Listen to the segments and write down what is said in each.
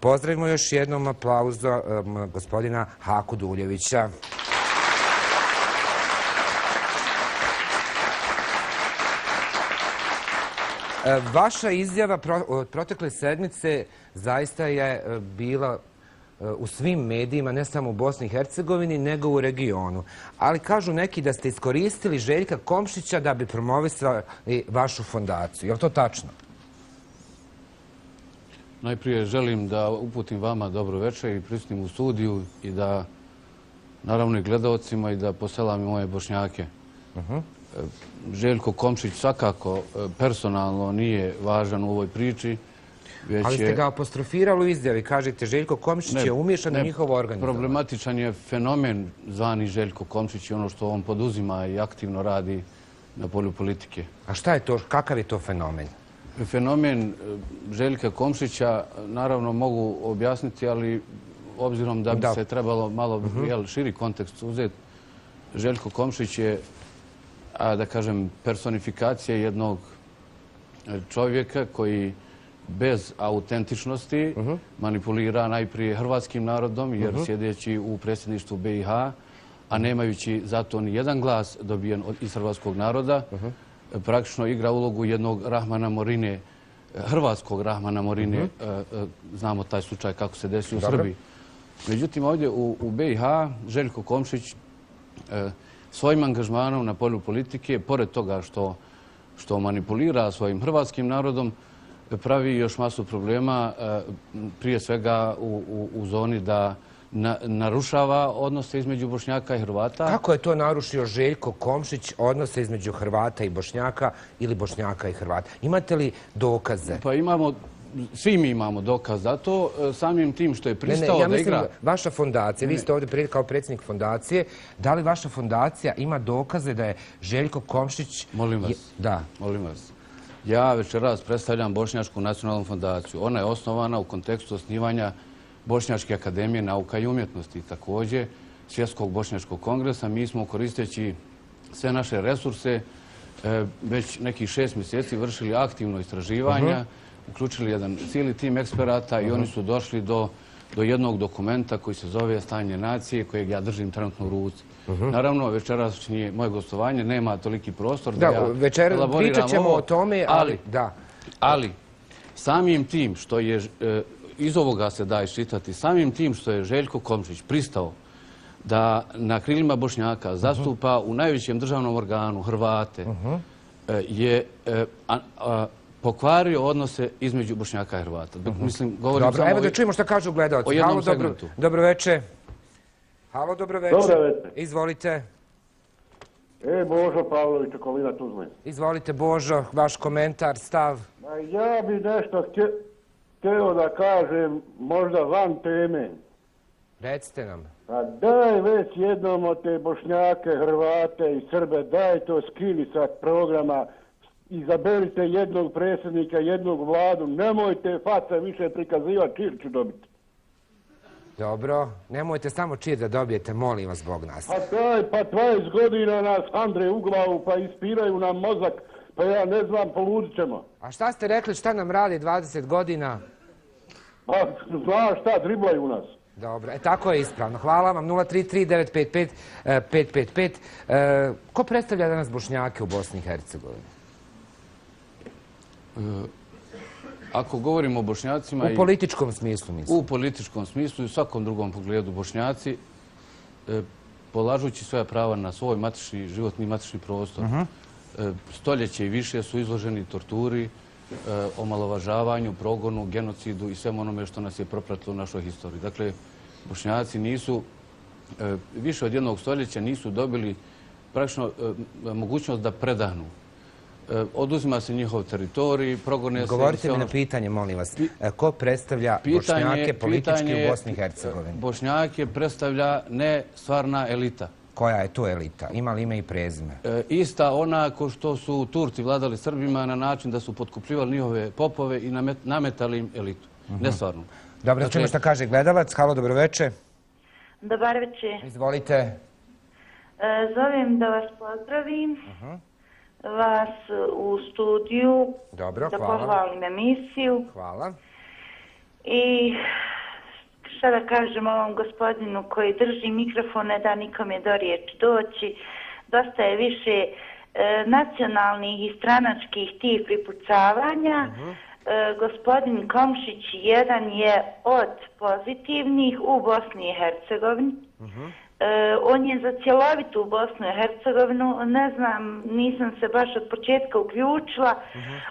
Pozdravimo još jednom aplauzom gospodina Haku Duljevića. Vaša izjava od protekle sedmice zaista je bila u svim medijima, ne samo u Bosni i Hercegovini, nego u regionu. Ali kažu neki da ste iskoristili Željka Komšića da bi promovisali vašu fondaciju. Je li to tačno? Najprije želim da uputim vama dobro večer i prisutnim u studiju i da, naravno i gledalcima, i da poselam i moje Bošnjake. Željko Komšić svakako personalno nije važan u ovoj priči. Ali ste ga apostrofirali u izjavi. Kažete, Željko Komšić je umiješan u njihovo organizovanje. Problematičan je fenomen zvani Željko Komšić i ono što on poduzima i aktivno radi na polju politike. A šta je to? Kakav je to fenomen? Fenomen Željka Komšića naravno mogu objasniti, ali obzirom da bi se trebalo malo širi kontekst uzeti, Željko Komšić je, da kažem, personifikacija jednog čovjeka koji bez autentičnosti manipulira najprije hrvatskim narodom, jer sjedeći u predsjedništvu BiH, a nemajući zato ni jedan glas dobijen iz hrvatskog naroda, praktično igra ulogu jednog Rahmana Morine, hrvatskog Rahmana Morine, znamo taj slučaj kako se desio u Srbiji. Međutim, ovdje u BiH Željko Komšić svojim angažmanom na polju politike, pored toga što manipulira svojim hrvatskim narodom, pravi još masu problema, prije svega u zoni da narušava odnose između Bošnjaka i Hrvata. Kako je to narušio Željko Komšić odnose između Hrvata i Bošnjaka ili Bošnjaka i Hrvata? Imate li dokaze? Pa imamo, svi mi imamo dokaz za to, samim tim što je pristao da igra... Ja mislim, vaša fondacija, vi ste ovdje kao predsjednik fondacije, da li vaša fondacija ima dokaze da je Željko Komšić... Molim vas. Da. Molim vas. Ja večeras predstavljam Bošnjačku nacionalnu fondaciju. Ona je osnovana u kontekstu osnivanja Bošnjačke akademije nauka i umjetnosti. Također, Svjetskog bošnjačkog kongresa. Mi smo, koristeći sve naše resurse, već nekih 6 mjeseci vršili aktivno istraživanja, uključili jedan cijeli tim eksperata i oni su došli do jednog dokumenta koji se zove Stanje nacije, kojeg ja držim trenutno u ruci. Naravno, večerašnje moje gostovanje nema toliki prostor da ja elaboriram ovo. Pričat ćemo o tome, ali samim tim što je, iz ovoga se da iščitati, samim tim što je Željko Komšić pristao da na krilima Bošnjaka zastupa u najvećem državnom organu Hrvate, je pokvario odnose između Bošnjaka i Hrvata. Mislim, govorim samo... Evo da čujemo što kažu gledalci. O jednom segmentu. Dobro večer. Halo, dobro večer. Dobro večer. Izvolite. Božo Pavlović, okolina Tuzle. Izvolite, Božo, vaš komentar, stav. Ja bi nešto htio da kažem, možda van teme. Recite nam. Pa daj već jednom od te Bošnjake, Hrvate i Srbe, daj to skini sa programa, izaberite jednog predsjednika, jednog vladu, nemojte face više prikazivati, čir ću dobiti. Dobro, nemojte samo čir da dobijete, molim vas, Bog nas. Pa 20 godina nas handre u glavu, pa ispiraju nam mozak, pa ja ne znam, poludit ćemo. A šta ste rekli, šta nam radi 20 godina? Pa znaš šta, driblaju nas. Dobro, tako je ispravno. Hvala vam, 033-955-555. Ko predstavlja danas Bošnjake u Bosni i Hercegovini? Ako govorimo o Bošnjacima... U političkom smislu, mislim. U političkom smislu i u svakom drugom pogledu Bošnjaci, polažući svoja prava na svoj životni matični prostor, stoljeće i više su izloženi torturi, omalovažavanju, progonu, genocidu i svemu onome što nas je propratilo u našoj historiji. Dakle, Bošnjaci nisu, više od jednog stoljeća nisu dobili praktično mogućnost da predahnu. Oduzima se njihov teritorij, progone se... Govorite mi na pitanje, molim vas. Ko predstavlja Bošnjake politički u Bosni i Hercegovini? Bošnjake predstavlja ne stvarna elita. Koja je to elita? Ima li ime i prezime? Ista ona ko što su Turci vladali Srbima na način da su potkupljivali njihove popove i nametali im elitu. Ne stvarno. Dobro, čujemo što kaže gledalac. Halo, dobro večer. Dobar večer. Izvolite. Zovem da vas pozdravim. Vas u studiju. Dobro, da hvala. pohvalim emisiju. Hvala. I šta da kažem ovom gospodinu koji drži mikrofone da nikome do riječi doći. Dosta je više nacionalnih i stranačkih tih pripucavanja. Gospodin Komšić jedan je od pozitivnih u Bosni i Hercegovini. On je za cjelovitu Bosnu i Hercegovinu, ne znam, nisam se baš od početka uključila.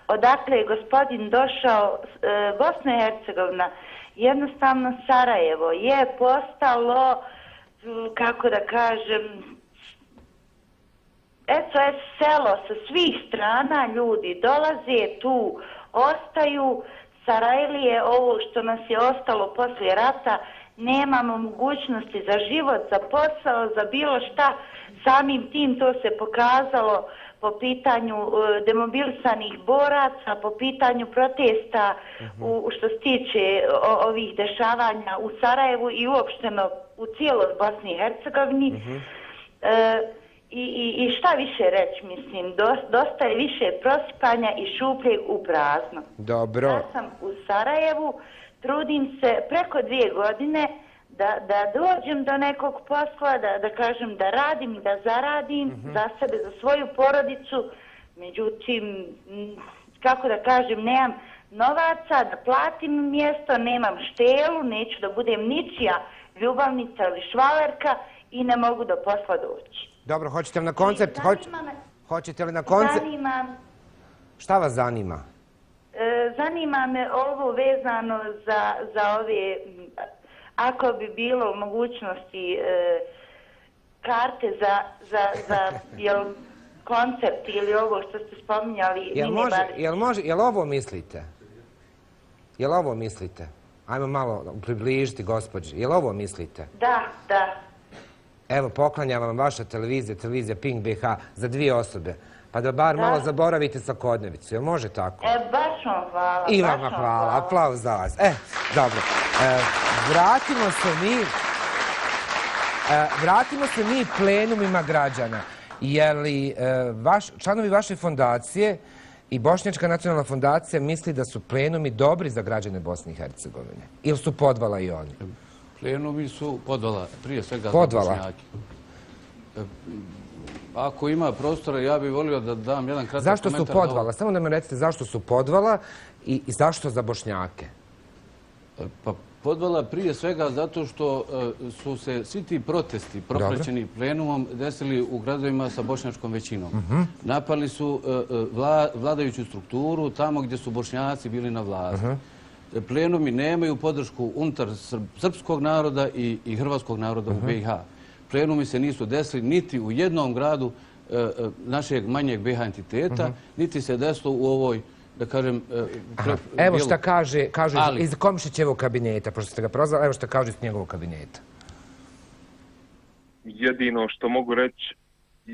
Odakle je gospodin došao, Bosna i Hercegovina, jednostavno Sarajevo je postalo, kako da kažem, SOS selo sa svih strana, ljudi dolaze tu, ostaju. Sarajlije, ovo što nas je ostalo poslije rata, nemamo mogućnosti za život, za posao, za bilo šta. Samim tim to se pokazalo po pitanju demobilisanih boraca, po pitanju protesta što se tiče ovih dešavanja u Sarajevu i uopšteno u cijeloj Bosni i Hercegovini. I šta više reći, mislim, dosta je više prosipanja i šupljeg u prazno. Dobro. Ja sam u Sarajevu, trudim se preko 2 godine da dođem do nekog posla, da kažem da radim i da zaradim za sebe, za svoju porodicu. Međutim, kako da kažem, nemam novaca da platim mjesto, nemam štelu, neću da budem ničija ljubavnica ili švalerka i ne mogu do posla doći. Dobro, hoćete li na koncert? Hoćete li na koncert? Šta vas zanima? Zanima me ovo vezano za ove, ako bi bilo u mogućnosti karte za koncert ili ovo što ste spominjali. Jel ovo mislite? Jel ovo mislite? Ajmo malo približiti gospođi. Jel ovo mislite? Da. Evo, poklanjam vam vaša televizija, televizija Pink BiH za 2 osobe. Pa da bar malo zaboravite svakodnevicu. Jel može tako? Baš vam hvala. I vama hvala. Aplauz za vas. Dobro. Vratimo se mi plenumima građana. Je li članovi vaše fondacije i Bošnjačka nacionalna fondacija misli da su plenumi dobri za građane Bosne i Hercegovine? Ili su podvala i oni? Plenumi su podvala, prije svega za Bošnjake. Ako ima prostora, ja bih volio da dam jedan kratak komentar. Zašto su podvala? Samo da me recite zašto su podvala i zašto za Bošnjake? Pa podvala prije svega zato što su se svi ti protesti propraćeni plenumom desili u gradovima sa bošnjačkom većinom. Napali su vladajuću strukturu tamo gdje su Bošnjaci bili na vlasti. Plenumi nemaju podršku unutar srpskog naroda i hrvatskog naroda u BiH. Plenumi se nisu desili niti u jednom gradu našeg manjeg BiH entiteta, niti se desilo u ovoj, da kažem... Evo šta kaže iz Komšićevog kabineta, pošto ste ga prozvali, evo šta kaže iz njegovog kabineta. Jedino što mogu reći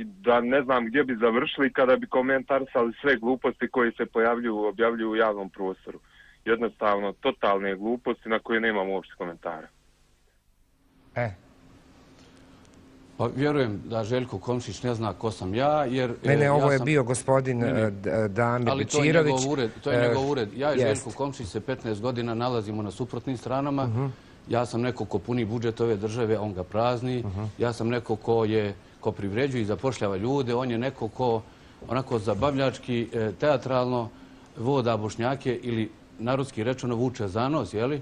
da ne znam gdje bi završili kada bi komentarisali sve gluposti koje se objavljuju u javnom prostoru. Jednostavno, totalne gluposti na koje nemamo uopšte komentara. Pa vjerujem da Željko Komšić ne zna ko sam ja, jer... Ne, ovo je bio gospodin Damir Bećirović. Ali to je njegov ured. Ja i Željko Komšić se 15 godina nalazimo na suprotnim stranama. Ja sam neko ko puni budžet ove države, on ga prazni. Ja sam neko ko privređuje i zapošljava ljude. On je neko ko onako zabavljački, teatralno voda Bošnjake ili narodski rečeno vuče za nos, jeli?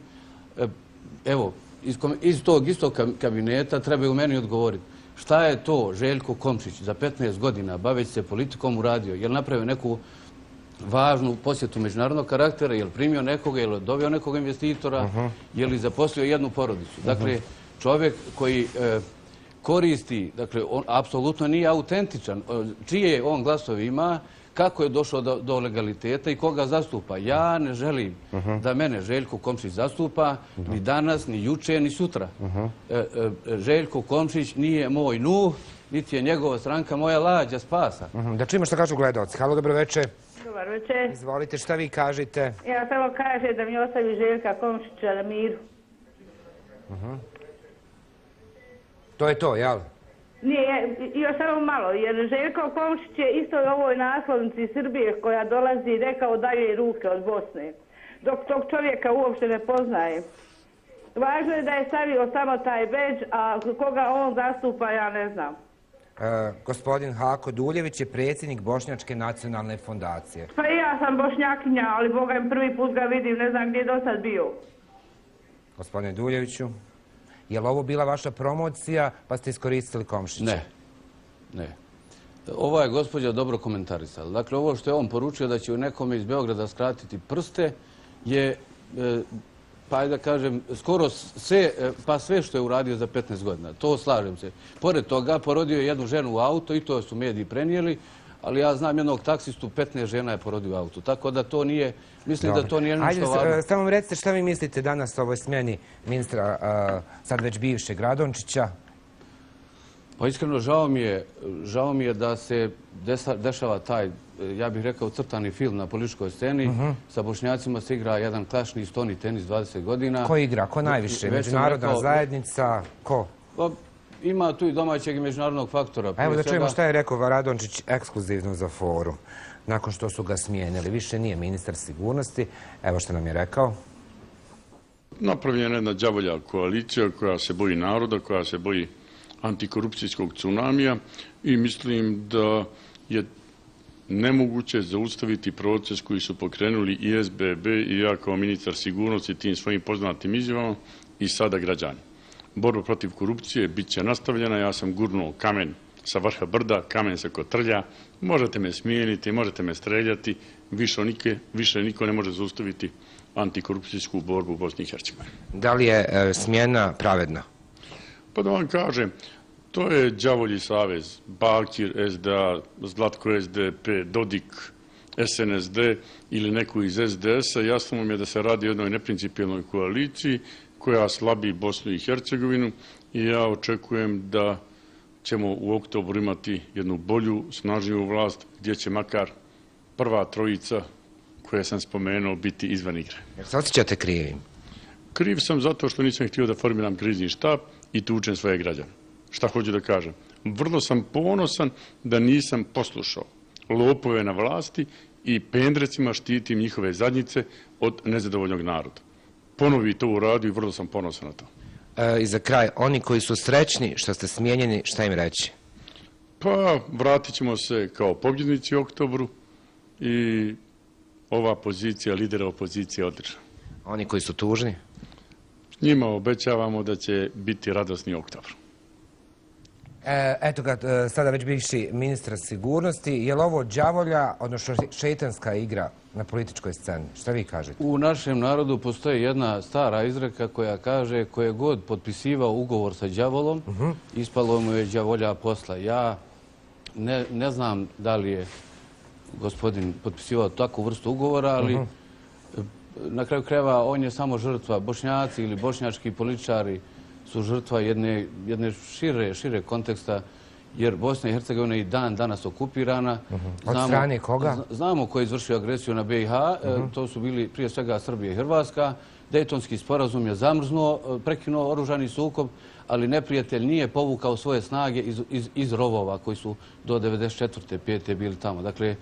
Evo, iz tog istog kabineta treba u meni odgovoriti. Šta je to Željko Komšić za 15 godina baveći se politikom uradio? Je li napravio neku važnu posjetu međunarodnog karaktera? Je li primio nekoga? Je li doveo nekog investitora? Je li zaposlio jednu porodicu? Dakle, čovjek koji koristi, dakle, on apsolutno nije autentičan. Čije on glasovi ima? Kako je došao do legaliteta i koga zastupa? Ja ne želim da mene Željko Komšić zastupa ni danas, ni juče, ni sutra. Željko Komšić nije moj Nuh, niti je njegova stranka moja lađa spasa. Da čujemo što kažu gledalci. Halo, dobro večer. Dobar večer. Izvolite, šta vi kažete? Ja samo kažem da mi ostavi Željka Komšića na miru. To je to, jel? Nije, još samo malo, jer Željko Komšić je isto u ovoj naslovnici Srbije koja dolazi rekao dalje ruke od Bosne. dok tog čovjeka uopšte ne poznajem. Važno je da je stavio samo taj bedž, a koga on zastupa, ja ne znam. Gospodin Hako Duljević je predsjednik Bošnjačke nacionalne fondacije. Pa i ja sam bošnjakinja, ali Boga im prvi put ga vidim, ne znam gdje je do sad bio. Gospodine Duljeviću, je li ovo bila vaša promocija pa ste iskoristili Komšića? Ne. Ova je gospođa dobro komentarisala. Dakle, ovo što je on poručio da će u nekome iz Beograda skratiti prste je, pa da kažem, skoro sve, pa sve što je uradio za 15 godina. To slažem se. Pored toga, porodio je jednu ženu u auto i to su mediji prenijeli, ali ja znam jednog taksistu, 15 žena je porodio u auto. Tako da to nije, mislim da to nije ništa važno. Ajde, samo mi recite šta vi mislite danas o ovoj smjeni ministra, sad već bivšeg Radončića? Pa iskreno, žao mi je da se dešava taj, ja bih rekao, crtani film na političkoj sceni. Sa Bošnjacima se igra jedan klasični stoni tenis 20 godina. Ko igra? Ko najviše? Međunarodna zajednica? Ko? Ima tu i domaćeg i međunarodnog faktora. Evo da čujemo šta je rekao Radončić ekskluzivno za Forum. Nakon što su ga smijenili. Više nije ministar sigurnosti. Evo što nam je rekao. Napravljena jedna đavolja koalicija koja se boji naroda, koja se boji antikorupcijskog tsunamija i mislim da je nemoguće zaustaviti proces koji su pokrenuli i SBB i ja kao ministar sigurnosti tim svojim poznatim izjavama i sada građani. Borba protiv korupcije bit će nastavljena, ja sam gurnuo kamen sa vrha brda, kamen sa kotrlja, možete me smijeniti, možete me streljati, više niko ne može zaustaviti antikorupcijsku borbu u Bosni i Hercegovini. Da li je smjena pravedna? Pa da vam kažem, to je đavolji savez, Bakir, SDA, Zlatko SDP, Dodik, SNSD ili neko iz SDS-a. Jasno vam je da se radi o jednoj neprincipijelnoj koaliciji koja slabi Bosnu i Hercegovinu i ja očekujem da ćemo u oktobru imati jednu bolju, snažniju vlast gdje će makar prva trojica koje sam spomenuo biti izvan igre. Jer se osjećate krivim? Kriv sam zato što nisam htio da formiram krizni štab i tučem svoje građane. Šta hoću da kažem? Vrlo sam ponosan da nisam poslušao lopove na vlasti i pendrecima štitim njihove zadnjice od nezadovoljnog naroda. Ponovi to uradio i vrlo sam ponosan na to. I za kraj, oni koji su srećni što ste smijenjeni, šta im reći? Pa vratit ćemo se kao pobjednici u oktobru i ova pozicija, lidera opozicije održa. Oni koji su tužni? Njima obećavamo da će biti radosni oktobar. Eto ga, sada već bivši ministar sigurnosti. Je li ovo đavolja, odnosno šeitanska igra na političkoj sceni? Šta vi kažete? U našem narodu postoji jedna stara izreka koja kaže ko je god potpisivao ugovor sa đavolom, ispalo mu je đavolja posla. Ja ne znam da li je gospodin potpisivao takvu vrstu ugovora, ali na kraju krajeva on je samo žrtva. Bošnjaci ili bošnjački političari su žrtva jedne šire konteksta, jer Bosna i Hercegovina je i dan danas okupirana. Od strane koga? Znamo ko je izvršio agresiju na BiH, to su bili prije svega Srbija i Hrvatska. Dejtonski sporazum je zamrznuo, prekinuo oružani sukob, ali neprijatelj nije povukao svoje snage iz rovova koji su do 1994. 1995. bili tamo. Dakle,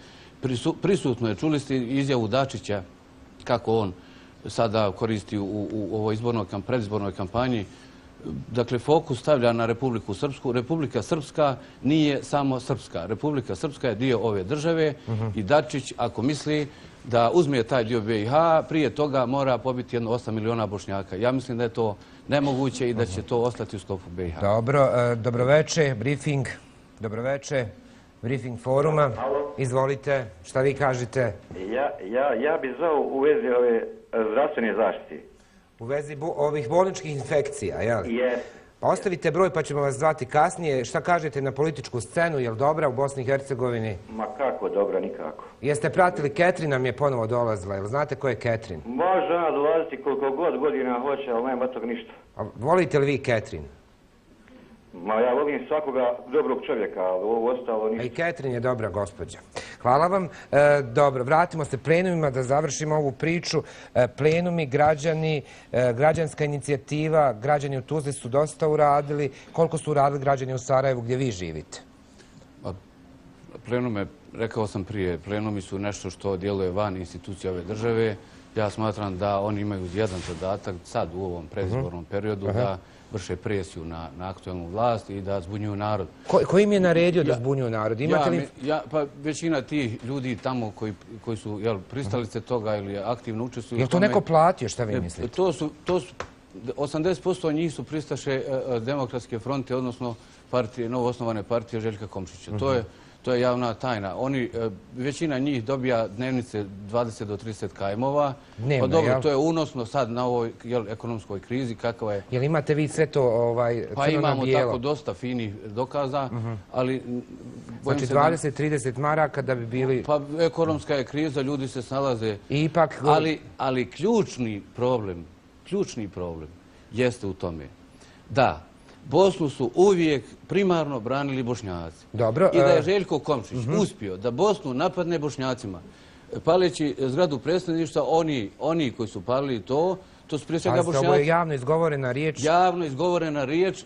prisutno je, čuli ste izjavu Dačića kako on sada koristi u ovoj predizbornoj kampanji. Dakle, fokus stavlja na Republiku Srpsku. Republika Srpska nije samo Srpska. Republika Srpska je dio ove države i Dačić, ako misli da uzme taj dio BiH, prije toga mora pobiti 8 miliona Bošnjaka. Ja mislim da je to nemoguće i da će to ostati u sklopu BiH. Dobro, dobroveče, briefing. Dobroveče, briefing foruma. Izvolite, šta vi kažete? Ja bih zvao u vezi ove zdravstvene zaštite. U vezi ovih bolničkih infekcija, jel? Jes. Pa ostavite broj pa ćemo vas zvati kasnije. Šta kažete na političku scenu, je li dobra u Bosni i Hercegovini? Ma kako dobra, nikako. Jeste pratili, Ketrin nam je ponovo dolazila, jel znate ko je Ketrin? Može ona dolaziti koliko god godina hoće, ali nema tog ništa. A volite li vi Ketrin? Ma ja volim svakoga dobrog čovjeka, ali ovo ostalo ništa. A i Ketrin je dobra gospođa. Hvala vam. Dobro, vratimo se plenumima da završimo ovu priču. Plenumi, građani, građanska inicijativa, građani u Tuzli su dosta uradili. Koliko su uradili građani u Sarajevu gdje vi živite? Plenume, rekao sam prije, plenumi su nešto što djeluje van institucija ove države. Ja smatram da oni imaju jedan zadatak sad u ovom predizbornom periodu da vrše presiju na aktualnu vlast i da zbunjuju narod. Ko im je naredio da zbunjuju narod? Pa većina tih ljudi tamo koji su pristalice toga ili aktivno učestvuju... Je li to neko platio, šta vi mislite? 80% njih su pristaše Demokratske fronte, odnosno novoosnovane partije Željka Komšića. To je javna tajna. Većina njih dobija dnevnice 20 do 30 kajmova. Pa dobro, to je unosno sad na ovoj ekonomskoj krizi. Kakva je... Jel imate vi sve to crno na bijelo? Pa imamo tako dosta finih dokaza, ali... Znači 20-30 maraka da bi bili... Pa ekonomska je kriza, ljudi se snalaze. Ali ključni problem jeste u tome da Bosnu su uvijek primarno branili Bošnjaci. I da je Željko Komšić uspio da Bosnu napadne Bošnjacima, paleći zgradu predsjedništva, oni koji su palili to su prije svega Bošnjaci. Ovo je javno izgovorena riječ. Javno izgovorena riječ.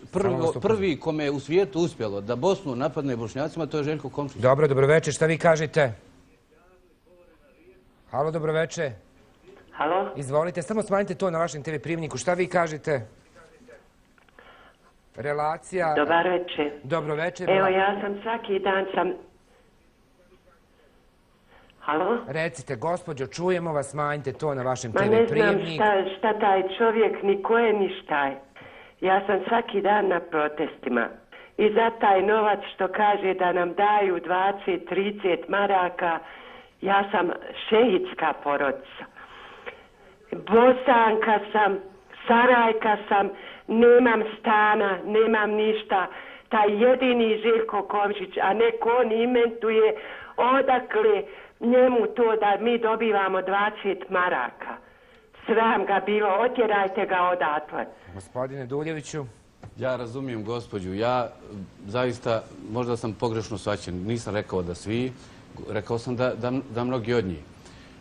Prvi kome je u svijetu uspjelo da Bosnu napadne Bošnjacima, to je Željko Komšić. Dobro, dobroveče, šta vi kažete? Halo, dobroveče. Halo? Izvolite, samo smanjite to na vašem TV prijemniku. Šta vi kažete? Relacija... Dobar večer. Dobro večer. Evo, ja sam svaki dan Halo? Recite, gospođo, čujemo vas, smanjite to na vašem TV prijemniku. Ma ne znam šta taj čovjek, ni ko je, ni šta je. Ja sam svaki dan na protestima. I za taj novac što kaže da nam daju 20-30 maraka, ja sam šehidska porodica. Bosanka sam, Sarajka sam, nemam stana, nemam ništa. Taj jedini Željko Komšić, a neko on inventuje odakle njemu to da mi dobivamo 20 maraka. Sram ga bilo, otjerajte ga odatle. Gospodine Duljeviću. Ja razumijem gospođu, ja zaista, možda sam pogrešno shvaćen, nisam rekao da svi, rekao sam da mnogi od njih.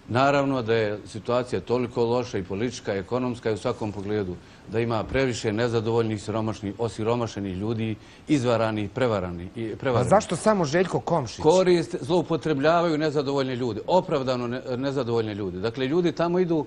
Naravno da je situacija toliko loša i politička, i ekonomska i u svakom pogledu, da ima previše nezadovoljnih, osiromašenih ljudi, izvaranih, prevarani. A zašto samo Željko Komšić? Zloupotrebljavaju nezadovoljne ljude, opravdano nezadovoljne ljude. Dakle, ljudi tamo idu...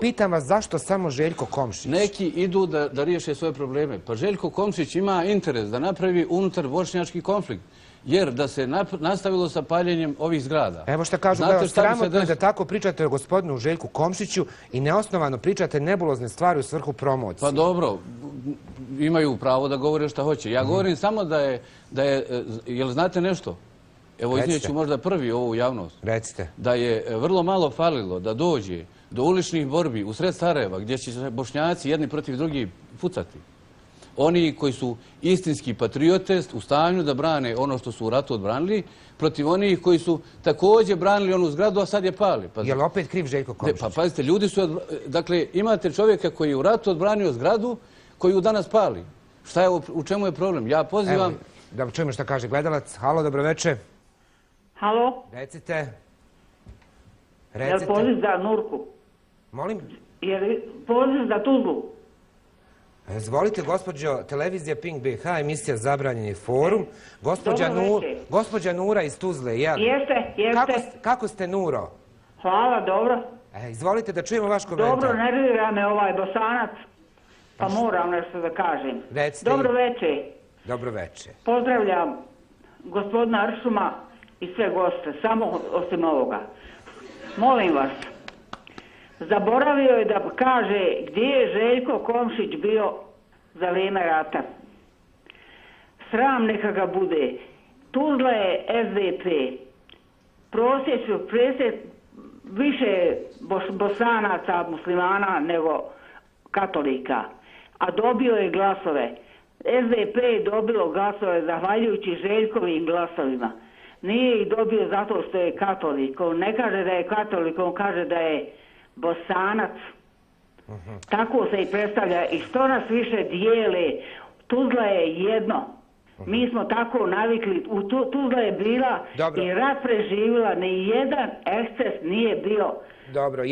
Pitam vas zašto samo Željko Komšić? Neki idu da riješe svoje probleme. Pa Željko Komšić ima interes da napravi unutar bošnjački konflikt. Jer da se nastavilo sa paljenjem ovih zgrada. Evo što kažu, sramotno je da tako pričate o gospodinu Željku Komšiću i neosnovano pričate nebulozne stvari u svrhu promocije. Pa dobro, imaju pravo da govore šta hoće. Ja govorim samo da je, jel znate nešto? Evo iznijeću možda prvi ovu javnost. Recite. Da je vrlo malo falilo da dođe do uličnih borbi u sred Sarajeva gdje će se Bošnjaci jedni protiv drugih pucati. Oni koji su istinski patriote u stanju da brane ono što su u ratu odbranili, protiv onih koji su također branili onu zgradu, a sad je pali. Je li opet kriv Željko Komšić? Pa pazite, ljudi su... Dakle, imate čovjeka koji je u ratu odbranio zgradu koju danas pali. U čemu je problem? Ja pozivam... Da čujemo šta kaže gledalac. Halo, dobroveče. Halo? Recite. Je li poziv za Nurku? Molim? Je li poziv za Tuzlu? Izvolite, gospođo, televizija Pink BiH, emisija Zabranjeni forum. Gospođa Nura iz Tuzle, jel? Jeste. Kako ste, Nuro? Hvala, dobro. Izvolite da čujemo vaš komentar. Dobro, nervira me ovaj Bosanac, pa moram nešto da kažem. Recite. Dobro večer. Dobro večer. Pozdravljam gospodina Aršuma i sve goste, samo osim ovoga. Molim vas, zaboravio je da kaže gdje je Željko Komšić bio za vrijeme rata. Sram neka ga bude. Tuzla je SDP. Više Bosanaca, muslimana nego katolika. A dobio je glasove. SDP je dobilo glasove zahvaljujući Željkovim glasovima. Nije ih dobio zato što je katolik. On ne kaže da je katolik, on kaže da je Bosanac. Tako se i predstavlja. I što nas više dijele, Tuzla je jedno. Mi smo tako navikli. Tuzla je bila i rat preživjela. Ni jedan eksces nije bio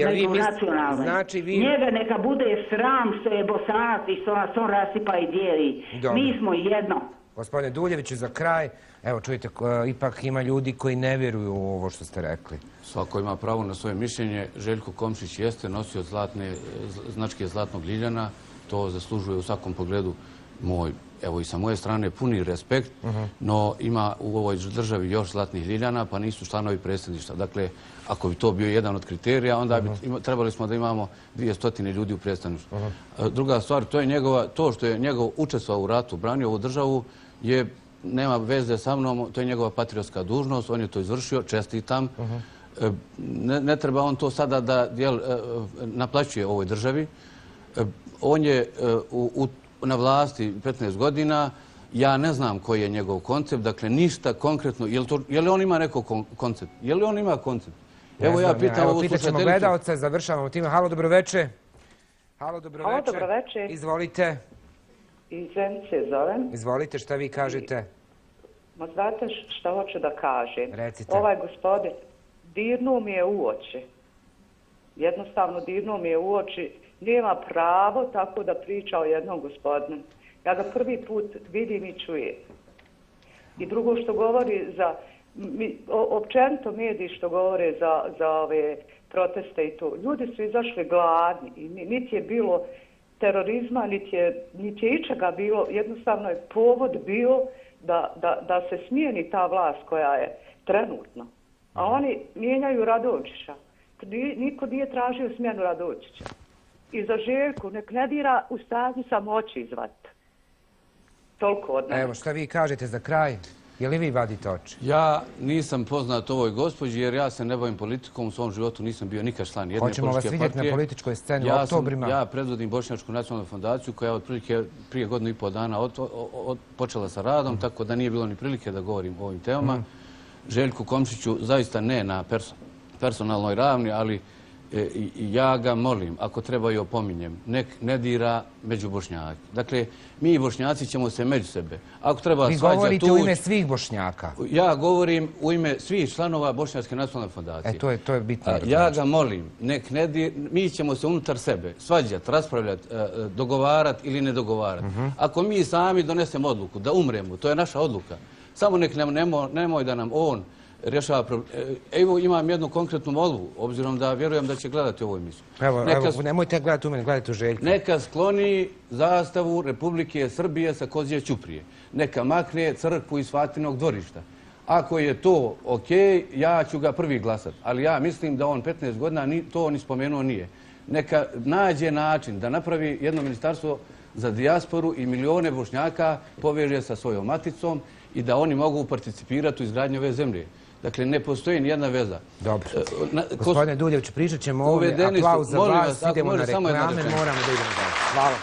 međunacionalni. Njega neka bude sram što je Bosanac i što nas on rasipa i dijeli. Mi smo jedno. Gospodine Duljeviću, za kraj, evo čujte, ipak ima ljudi koji ne vjeruju u ovo što ste rekli. Svako ima pravo na svoje mišljenje. Željko Komšić jeste nosio značke Zlatnog Ljiljana. To zaslužuje u svakom pogledu moj, evo i sa moje strane, puni respekt, no ima u ovoj državi još Zlatnih Ljiljana, pa nisu članovi predsjedništva. Dakle, ako bi to bio jedan od kriterija, onda bi trebali smo da imamo 200 ljudi u predstavništvu. Druga stvar, to što je njegov učestvovao u ratu, branio ovu državu, nema veze sa mnom, to je njegova patriotska dužnost, on je to izvršio, čestitam. Ne treba on to sada da naplaćuje ovoj državi. On je na vlasti 15 godina, ja ne znam koji je njegov koncept, dakle ništa konkretno, je li on ima neko koncept? Je li on ima koncept? Evo ja pitam ovu slušateljicu. Pitat ćemo gledalce, završavamo time. Halo, dobroveče. Halo, dobroveče. Izvolite. Iz Zenice zovem. Izvolite, šta vi kažete? Ma znate šta hoću da kažem? Recite. Ovaj gospodin dirnuo mi je u oči. Jednostavno dirnuo mi je u oči. Nema pravo tako da priča o jednom gospodinu. Ja ga prvi put vidim i čujem. I drugo što govori općenito mediji što govore za ove proteste i to. Ljudi su izašli gladni i niti je bilo terorizma, niti je ičega bilo. Jednostavno je povod bio da se smijeni ta vlast koja je trenutno. A oni mijenjaju Radončića. Niko nije tražio smjenu Radončića. I za Željku nek ne dira, u stanju sam oči izvati. Toliko od nas. Evo, šta vi kažete za kraj? Je li vi vadite oči? Ja nisam poznat ovoj gospođi jer ja se ne bavim politikom. U svom životu nisam bio nikad član jedne političke partije. Hoćemo vas vidjeti na političkoj sceni u oktobrima. Ja predvodim Bošnjačku nacionalnu fondaciju koja je otprilike prije godinu i pol dana počela sa radom, tako da nije bilo ni prilike da govorim o ovim temama. Željku Komšiću zaista ne na personalnoj ravni, ali ja ga molim, ako treba i opominjem, nek ne dira među Bošnjake. Dakle, mi i Bošnjaci ćemo se među sebe. Ako treba svađa tuć... Vi govorite u ime svih Bošnjaka. Ja govorim u ime svih članova Bošnjačke nacionalne fondacije. To je bitno. Ja ga molim, nek ne dira... Mi ćemo se unutar sebe svađati, raspravljati, dogovarati ili ne dogovarati. Ako mi sami donesemo odluku da umremo, to je naša odluka. Samo nemoj da nam on rješava problem. Evo imam jednu konkretnu molbu, obzirom da vjerujem da će gledati ovu emisiju. Evo, nemojte gledati u mene, gledajte u Željka. Neka skloni zastavu Republike Srbije sa Kozje ćuprije. Neka makne crkvu iz Fatinog dvorišta. Ako je to okej, ja ću ga prvi glasati. Ali ja mislim da on 15 godina to ni spomenuo nije. Neka nađe način da napravi jedno ministarstvo za dijasporu i milione Bošnjaka poveže sa svojom maticom i da oni mogu participirati u izgradnji ove zemlje. Dakle, ne postoji nijedna veza. Dobro. Gospodine Duljević, pričat ćemo ovdje. Aplauz za vas. Idemo na reklame. Moramo da idemo dalje. Hvala.